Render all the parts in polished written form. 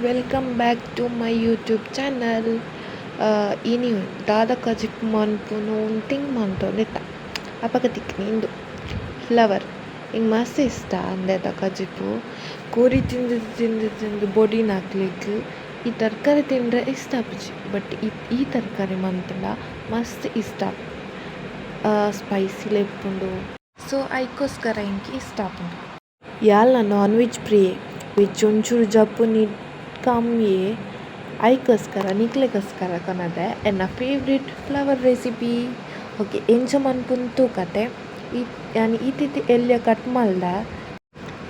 welcome back to my YouTube channel. Ini dada kajik manpuno thing mantonita apagatikni indu flower ಹಿಂಗೆ ಮಸ್ತ್ ಇಷ್ಟ ಅಂದೆದ ಕಜಿಪು ಕೋರಿ ತಿಂದು ಬೊಡಿನ ಹಾಕ್ಲಿಕ್ಕೆ ಈ ತರಕಾರಿ ತಿಂದರೆ ಇಷ್ಟ ಆಪುಜಿ ಬಟ್ ಈ ತರಕಾರಿ ಮಂತುಂಡ ಮಸ್ತ್ ಇಷ್ಟ ಸ್ಪೈಸಿ ಲೆಪ್ಪುಂಡು ಸೊ ಐಕೋಸ್ಕರ ಇಂಕಿ ಇಷ್ಟ ಆಪುಂಡು ಯಾಲ್ನ ನಾನ್ ವೆಜ್ ಪ್ರಿಯೆ ವೆಜ್ ಒಂಚೂರು ಜಪ್ಪುನಿ ಕಮ್ಮಿ ಐಕೋಸ್ಕರ ನಿಕ್ಲೆಗೋಸ್ಕರ ಕೊನದೆ ಎನ್ನ ಫೇವ್ರೆಟ್ ಫ್ಲವರ್ ರೆಸಿಪಿ ಓಕೆ ಎಂಚ ಮನ್ಪುಂತು ಕತೆ ಈತಿತಿ ಎಲ್ಯ ಕಟ್ ಮಲ್ದ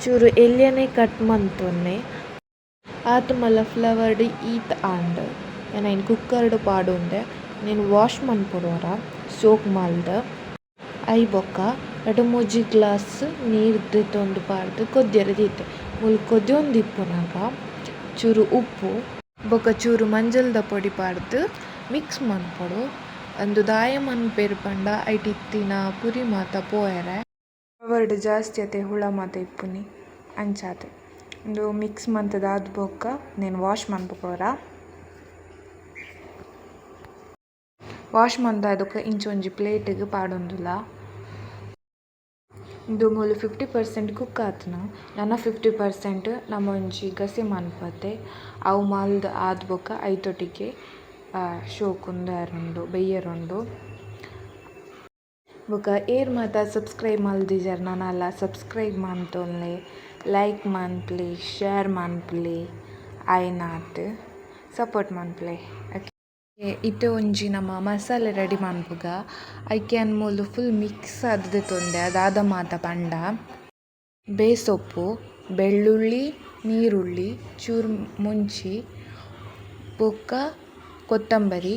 ಚೂರು ಎಲ್ಯನೇ ಕಟ್ ಮಂತೊನ್ನೆ ಆತು ಮಲ್ಲ ಫ್ಲವರ್ಡ್ ಈತ್ ಆಂಡ್ ಇನ್ನು ಕುಕ್ಕರ್ಡ್ ಪಾಡುಂಡೆ ನೀನು ವಾಶ್ ಮನ್ಪುಡೋರ ಸೋಕ್ ಮಲ್ದ ಐ ಬೊಕ್ಕ 2-3 ಗ್ಲಾಸ್ ನೀರು ದೆತ್ತೊಂದು ಪಾಡ್ದು ಕೊದ್ಯರೆ ದೀತೆ ಮುಲ್ ಕೊದ್ಯೊಂದು ಇಪ್ಪುನಾಗ ಚೂರು ಉಪ್ಪು ಬೊಕ್ಕ ಚೂರು ಮಂಜಲ್ದ ಪೊಡಿ ಪಾಡ್ದು ಮಿಕ್ಸ್ ಮನ್ಪೊಡು ಅಂದು ದಾಯ ಮನ್ಪೇರು ಪಂಡ ಐಟಿತ್ತಿನ ಪುರಿ ಮಾತ ಪೋಯರೆ ಫ್ಲವರ್ಡ್ ಜಾಸ್ತಿ ಅತೆ ಹುಳ ಮಾತ ಇಪ್ಪುನಿ ಅಂಚಾತೆ ಒಂದು ಮಿಕ್ಸ್ ಮಂತದಾದ ಬೊಕ್ಕ నేను ವಾಶ್ ಮನ್ಪುಕೋರ ವಾಶ್ ಮಂದಾದಕ್ಕೆ ಇಂಚೊಂಜಿ ಪ್ಲೇಟಿಗೆ ಪಾಡೊಂದುಲ್ಲ ಇದು ಮೂಲು 50% ಕುಕ್ ಆತನ ನನ್ನ 50% ನಮ್ಮ ಒಂಜಿ ಗಸಿ ಮನ್ಪತ್ತೆ ಅವು ಮಲ್ದ ಆದ ಬೊಕ್ಕ ಐತೊಟ್ಟಿಗೆ ಶೋಕುಂದಾರುಂಡು ಬೆಯ್ಯರುಂಡು ಬೊಕ ಏರ್ ಮಾತ ಸಬ್ಸ್ಕ್ರೈಬ್ ಮಲ್ದಿಜರ್ ನಾನಲ್ಲ ಸಬ್ಸ್ಕ್ರೈಬ್ ಮನ್ತೊನ್ಲೆ ಲೈಕ್ ಮನ್ಪ್ಲಿ ಶೇರ್ ಮನ್ಪ್ಲಿ ಐನಾತ್ ಸಪೋರ್ಟ್ ಮನ್ಪ್ಲೆ ಇತ್ತೆ ಒಂಜಿ ನಮ್ಮ ಮಸಾಲೆ ರೆಡಿ ಮನ್ಪುಗ ಐಕೆ ಅನ್ಮೂಲು ಫುಲ್ ಮಿಕ್ಸ್ ಆದದೆ ತೊಂದೆ ಅದಾದ ಮಾತ ಪಂಡ ಬೇಸೊಪ್ಪು ಬೆಳ್ಳುಳ್ಳಿ ನೀರುಳ್ಳಿ ಚೂರು ಮುಂಚಿ ಬೊಕ್ಕ ಕೊತ್ತಂಬರಿ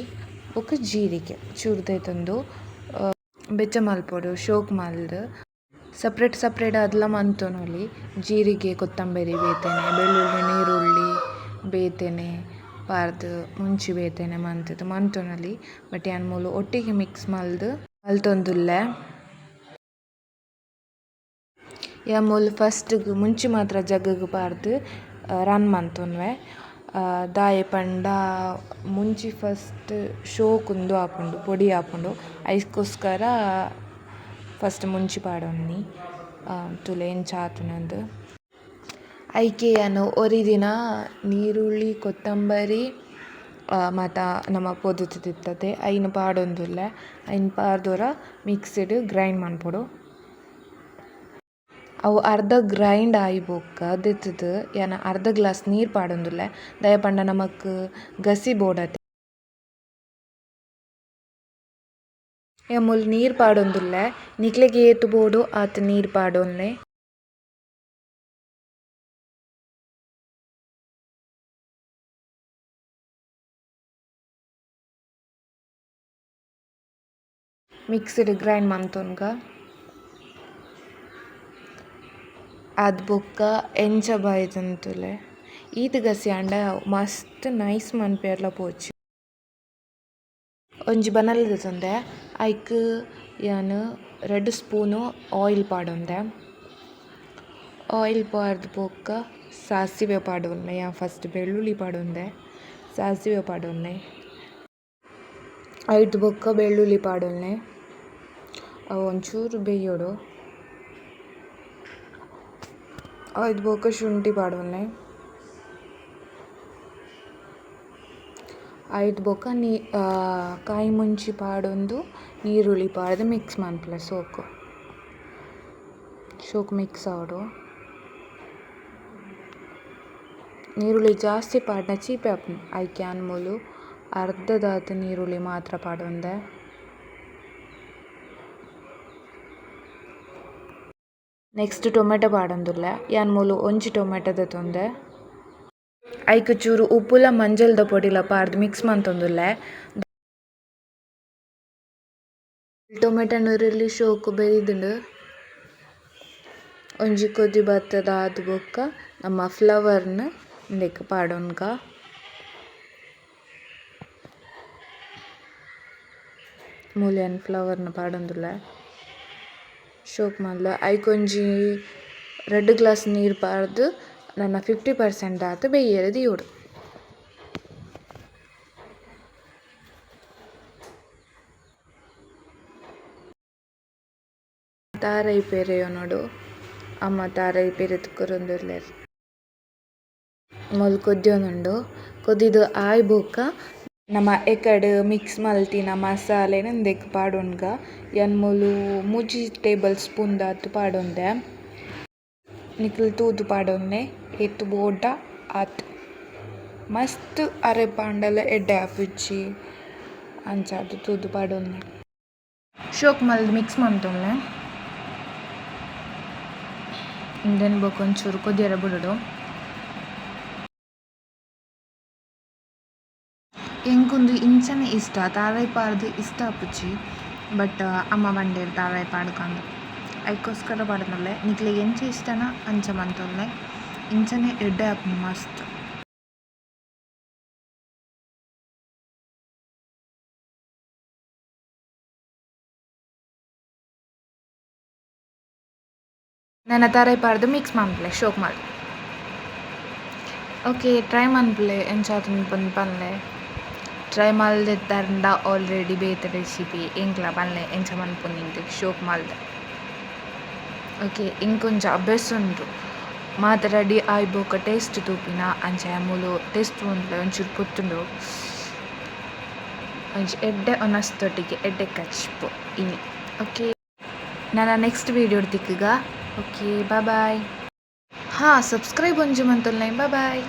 ಬೊಕ್ಕ ಜೀರಿಗೆ ಚೂರ್ದೆ ತಂದು ಬೆಚ್ಚ ಮಲ್ಪೊಡು ಶೋಕ್ ಮಲ್ದು ಸಪ್ರೇಟ್ ಅದೆಲ್ಲ ಮಂತೊನೊಲಿ ಜೀರಿಗೆ ಕೊತ್ತಂಬರಿ ಬೇತೇನೆ ಬೆಳ್ಳುಳ್ಳಿ ನೀರುಳ್ಳಿ ಬೇತೇನೆ ಪಾರ್ದು ಮುಂಚಿ ಬೇತೇನೆ ಮಂತೊನೊಲಿ ಬಟ್ ಯಾನ್ ಮೂಲು ಒಟ್ಟಿಗೆ ಮಿಕ್ಸ್ ಮಲ್ತೊಂದುಲ್ಲೆ ಯಾನ್ ಮೂಲು ಫಸ್ಟ್ಗ್ ಮುಂಚಿ ಮಾತ್ರ ಜಗ್ಗಗ್ ಪಾರ್ದು ರನ್ ಮಂತೊನ್ವೆ ದಾಯೆ ಪಂಡ ಮುಂಚಿ ಫಸ್ಟ್ ಶೋಕುಂದು ಆಪುಂಡು ಪೊಡಿ ಆಪುಂಡು ಐಸ್ಕೋಸ್ಕರ ಫಸ್ಟ್ ಮುಂಚಿ ಪಾಡೊನ್ನಿ ತುಲೆ ಎಂಚ ಆತುನಂದು ಐಕೆ ಯಾನು ಒರಿದಿನ ನೀರುಳ್ಳಿ ಕೊತ್ತಂಬರಿ ಮತ್ತು ನಮ್ಮ ಪೊದತು ತಿತ್ತದೆ ಐನು ಪಾಡೊಂದುಲ್ಲೆ ಐನು ಪಾರ್ದೊರ ಮಿಕ್ಸಿಡ್ ಗ್ರೈಂಡ್ ಮನ್ಪೊಡು ಅವು ಅರ್ಧ ಗ್ರೈಂಡ್ ಆಯಿ ಬೊಕ್ಕ ದೆತ್ತದು ಯಾನ ಅರ್ಧ ಗ್ಲಾಸ್ ನೀರು ಪಾಡೊಂದುಲ್ಲೆ ದಯ ಪಂಡ ನಮಕ್ ಗಸಿ ಬೋಡತೆ ಮುಲ್ ನೀರು ಪಾಡೊಂದುಲ್ಲೆ ನಿಕ್ಲೆಗೆ ಏತು ಬೋಡು ಆತ ನೀರು ಪಾಡೊನ್ನೆ ಮಿಕ್ಸಿಡ್ ಗ್ರೈಂಡ್ ಮಂತೊನ್ಗ ಅದು ಬೊಕ್ಕ ಎಂಚ ಬಾಯ್ದಂತುಲೆ ಈತ್ ಗಸಿ ಆಂಡ ಮಸ್ತ್ ನೈಸ್ ಮನ್ಪೇರ್ಲ ಪೋಚು ಒಂಜಿ ಬನಲ್ದ ತಂದೆ ಐಕ್ ಯಾನು 2 ಸ್ಪೂನು ಆಯಿಲ್ ಪಾಡೊಂದೆ ಆಯಿಲ್ ಪಾಡ್ದು ಬೊಕ್ಕ ಸಾಸಿವೆ ಪಾಡೊನ್ನೆ ಯಾ ಫಸ್ಟ್ ಬೆಳ್ಳುಳ್ಳಿ ಪಾಡೊಂದೆ ಸಾಸಿವೆ ಪಾಡೊನ್ನೆ ಐಟ್ ಬೊಕ್ಕ ಬೆಳ್ಳುಳ್ಳಿ ಪಾಡೊನ್ನೆ ಅವು ಒಂಚೂರು ಬೇಯೋಡು ಐದು ಬೊಕ್ಕ ಶುಂಠಿ ಪಾಡೊನ್ನೆ ಐದು ಬೊಕ್ಕ ಕಾಯಿ ಮುಂಚಿ ಪಾಡೊಂದು ನೀರುಳ್ಳಿ ಪಾಡ್ದು ಮಿಕ್ಸ್ ಮನ್ಪುಲೆ ಶೋಕ್ ಮಿಕ್ಸ್ ಆವಡು ನೀರುಳ್ಳಿ ಜಾಸ್ತಿ ಪಾಡ್ನ ಚೀಪೆ ಆಪುಂಡು ಐಕೆ ಅನ್ಮೂಲು ಅರ್ಧದಾತ ನೀರುಳ್ಳಿ ಮಾತ್ರ ಪಾಡೊಂದೆ ನೆಕ್ಸ್ಟ್ ಟೊಮೆಟೊ ಪಾಡೊಂದುಲ್ಲೆ ಯಾನ್ ಮೂಲು ಒಂಜಿ ಟೊಮೆಟೊ ದೆತ್ತೊಂದೆ ಐಕ್ ಚೂರು ಉಪ್ಪುಲ ಮಂಜಲ್ದ ಪೊಡಿಲ ಪಾರ್ದು ಮಿಕ್ಸ್ ಮಂತೊಂದುಲ್ಲೆ ಟೊಮೆಟೊ ನೀರುಳ್ಳಿ ಶೋಕು ಬೆರಿದುಂಡು ಒಂಜಿ ಕೊದ್ದಿ ಬತ್ತದ ಆದ ಬೊಕ್ಕ ನಮ್ಮ ಫ್ಲವರ್ನ ಇಂದೆಕ್ ಪಾಡೊನ್ಗ ಮೂಲೆಯನ್ ಫ್ಲವರ್ನ ಪಾಡೊಂದುಲ್ಲೆ ಶೋಕ್ ಮಲ್ದ ಐಕೊಂಜಿ 2 ಗ್ಲಾಸ್ ನೀರು ಪಾರ್ದು ನನ್ನ 50% ಆತು ಬೇಯ್ಯರೆ ದೀವೊಡು ತಾರೈ ಪೇರೆಯೋ ನೋಡು ಅಮ್ಮ ತಾರೈ ಪೇರೆ ತುಕ್ಕರೊಂದುಲ್ಲೆರ್ ಮೊಲ್ ಕೊದ್ಯೋನುಂಡು ಕೊದಿದು ಆಯ್ಬೋಕ ನಮ ಎಕಡ್ ಮಿಕ್ಸ್ ಮಲ್ತಿನ ಮಸಾಲೆನ್ ಉಂದೆಕ್ ಪಾಡೊನ್ಗ ಯಾನ್ ಮೂಲು 3 ಟೇಬಲ್ ಸ್ಪೂನ್ ದಾತ್ ಪಾಡೊಂದೆ ನಿಕುಲು ತೂದು ಪಾಡೊನ್ನೆ ಏತ್ ಬೋಡ ಆತ್ ಮಸ್ತ್ ಅರೆ ಪಾಂಡಲ ಎಡ್ಡೆ ಆಪಿಚ್ಚಿ ಅಂಚಾದ್ ತೂದು ಪಾಡೊನ್ನೆ ಶೋಕ್ ಮಲ್ದ್ ಮಿಕ್ಸ್ ಮಂತೊನ್ನೆ ಇಂದೆನ್ ಬೊಕೊಂಚೂರು ಕೊದಿಯರೆ ಬುಡುಡು ಎಂಕುಂದು ಇಂಚನೆ ಇಷ್ಟ ತಾರಾಯಿ ಪಾಡ್ದು ಇಷ್ಟ ಆಪುಜಿ ಬಟ್ ಅಮ್ಮ ಬಂಡೇರು ತಾರಾಯಿ ಪಾಡ್ಕಂದು ಐಕೋಸ್ಕರ ಪಾಡ್ನೊಲ್ಲೆ ನಿಕ್ಲೆಗ್ ಎಂಚ ಇಷ್ಟನ ಅಂಚ ಮಂತೊಲ್ಲೆ ಇಂಚನೆ ಎಡ್ಡೆ ಆಪುಂಡು ಮಸ್ತ್. ನನ್ನ ತಾರಾಯಿ ಪಾಡ್ದು ಮಿಕ್ಸ್ ಮನ್ಪುಲೆ ಶೋಕ್ ಮಲ್ತ್ ಓಕೆ ಟ್ರೈ ಮನ್ಪುಲೆ ಎಂಚಾತುಂಡು ಪನ್ಲೆ ಟ್ರೈ ಮಲ್ದೆತ್ತಂಡ ಆಲ್ರೆಡಿ ಬೇತೆ ರೆಸಿಪಿ ಎಂಕ್ಲ ಪನ್ಲೆ ಎಂಚ ಮನ್ಪುನಿಂದು ಶೋಕ್ ಮಲ್ದೆ ಓಕೆ ಇಂಕೊಂಚ ಅಭ್ಯಾಸ ಉಂಟು ಮಾತ ರೆಡಿ ಆಯ್ಬೋಕ ಟೇಸ್ಟ್ ತೂಪಿನ ಅಂಚ ಮೂಲು ಟೇಸ್ಟ್ ಉಂಡ್ಲೆ ಒಂಚೂರು ಪೊತ್ತುಂಡು ಒಂಚ ಎಡ್ಡೆ ಒನಸ್ತೊಟ್ಟಿಗೆ ಎಡ್ಡೆ ಕಚ್ಪು ಇನಿ ಓಕೆ ನನ್ನ ನೆಕ್ಸ್ಟ್ ವೀಡಿಯೋ ತಿಕ್ಕಗ ಓಕೆ ಬಾಯ್ ಬಾಯ್ ಹಾಂ ಸಬ್ಸ್ಕ್ರೈಬ್ ಒಂಜಿ ಮಂತೊಲ್ಲೆ ಬಾಯ್ ಬಾಯ್.